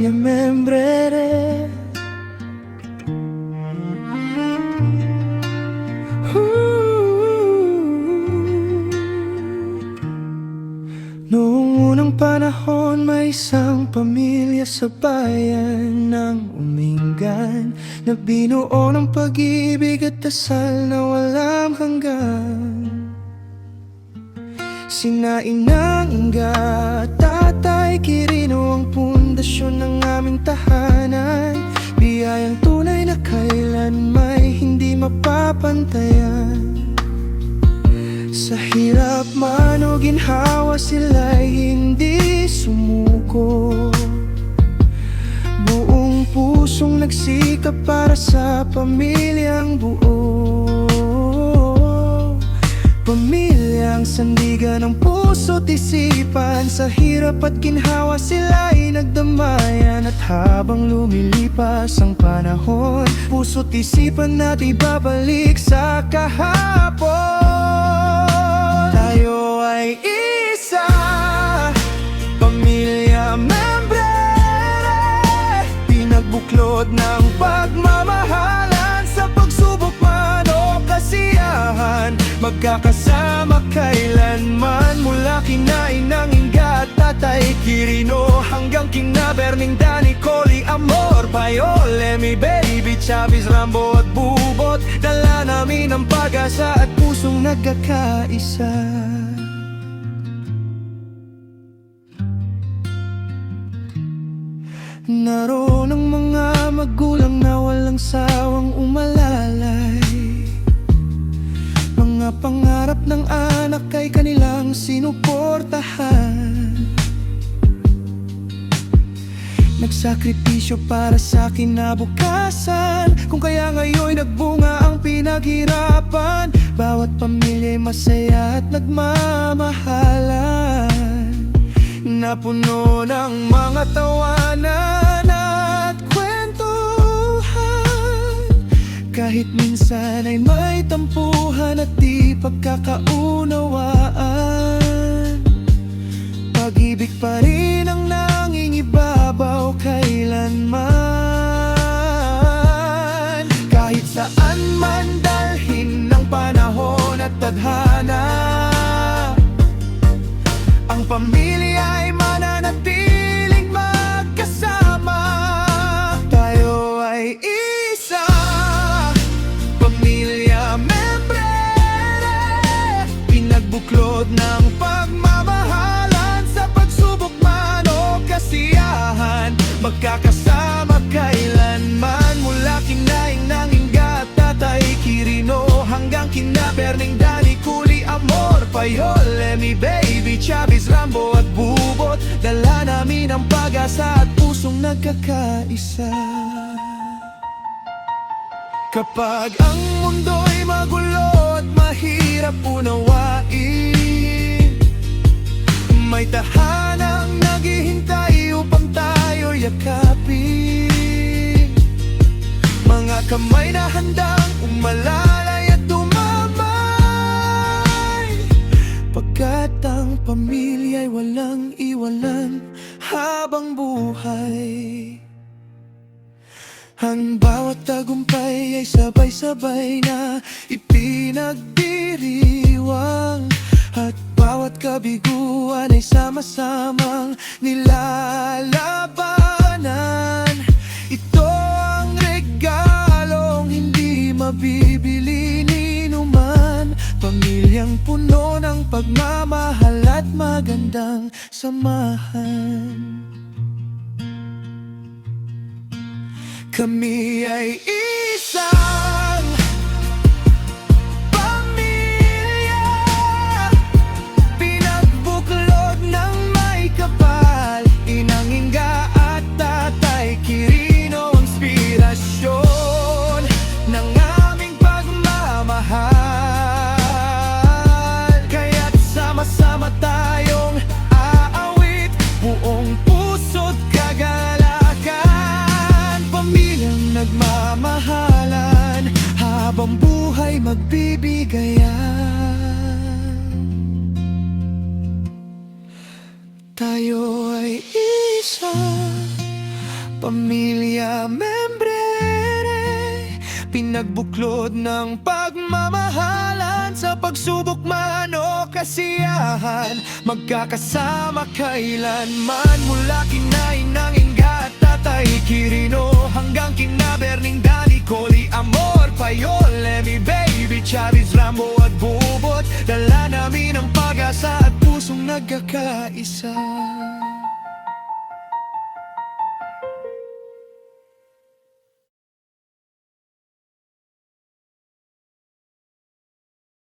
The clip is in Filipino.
pamilya membrere. Noong unang panahon, may isang pamilya sa bayan ng Umingan, na binuo ng pag-ibig at dasal na walang hanggan. Sina Inang Inga at Tatay Quirino ang pundasyon ng aming tahanan, biyayang tunay na kailan may hindi mapapantayan. Sa hirap man o ginhawa, sila'y hindi sumuko, buong pusong nagsikap para sa pamilyang buo. Pamilyang sandigan ng puso't isipan, sa hirap at ginhawa sila'y nagdamayan. At habang lumilipas ang panahon, puso't isipan natin babalik sa kahapon. Tayo ay isa, pamilya membrere, pinagbuklod ng pagmamahalan. Sa pagsubok man o kasiyahan, magkakasama kailanman. Mula kina Inang Inga at Tatay Quirino hanggang kina Berning, Dani, Coli, Amor, Payol, Emi, Baby, Chavez, Rambo at Bubot, dala namin ang pag-asa at pusong nagkakaisa. Naroon ang mga magulang na walang sawang umalalay, mga pangarap ng anak ay kanilang sinuportahan. Nagsakripisyo para sa kinabukasan, kung kaya ngayon'y nagbunga ang pinaghirapan. Bawat pamilya'y masaya at nagmamahalan, napuno ng mga tawanan at kwentuhan. Kahit minsan ay may tampuhan at di pagkakaunawaan, pag-ibig pa rin ang nangingibabaw kailanman. Kahit saan man dalhin ng panahon at tadhana, ang pamilya ay mananatiling magkasama. Tayo ay isa, pamilya membrere, pinagbuklod ng pagmamahalan. Sa pagsubok man o kasiyahan, magkakasama kailanman. Mula kina Inang Inga at Tatay Quirino hanggang kina Berning, Dani, Coli, Amor, Payol, Emi, Baby, Chavez, Rambo at Bubot, dala namin ang pag-asa at pusong nagkakaisa. Kapag ang mundo'y magulo at mahirap unawain, may tahanang naghihintay upang tayo yakapin. Mga kamay na handang umalalay at dumamay, pagkat ang pamilya'y walang iwanan habang buhay. Ang bawat tagumpay ay sabay-sabay na ipinagdiriwang, at bawat kabiguan ay sama-samang nilalabanan. Ito ang regalong hindi mabibili ni numan, pamilyang puno ng pagmamahal at magandang samahan. Kami ay isang pamilya, pinagbuklod ng may kapal. Inang Inga at Tatay Quirino, inspirasyon ng aming pagmamahal. Kaya't sama-sama tayong aawit, buong puso't kagalakan. Pamilyang nagmamahalan, habang buhay magbibigayan. Tayo ay isa, Pamilya membrere, pinagbuklod ng pagmamahalan. Sa pagsubok man o kasiyahan, magkakasama kailanman. Mula kinain ng Inga at Tatay Quirino hanggang kina Berning, Dani, Coli, Amor, Payol, Lemmy, Baby, Chavis, Rambo at Bubot. Dala namin ang pag-asa at pusong nagkakaisa.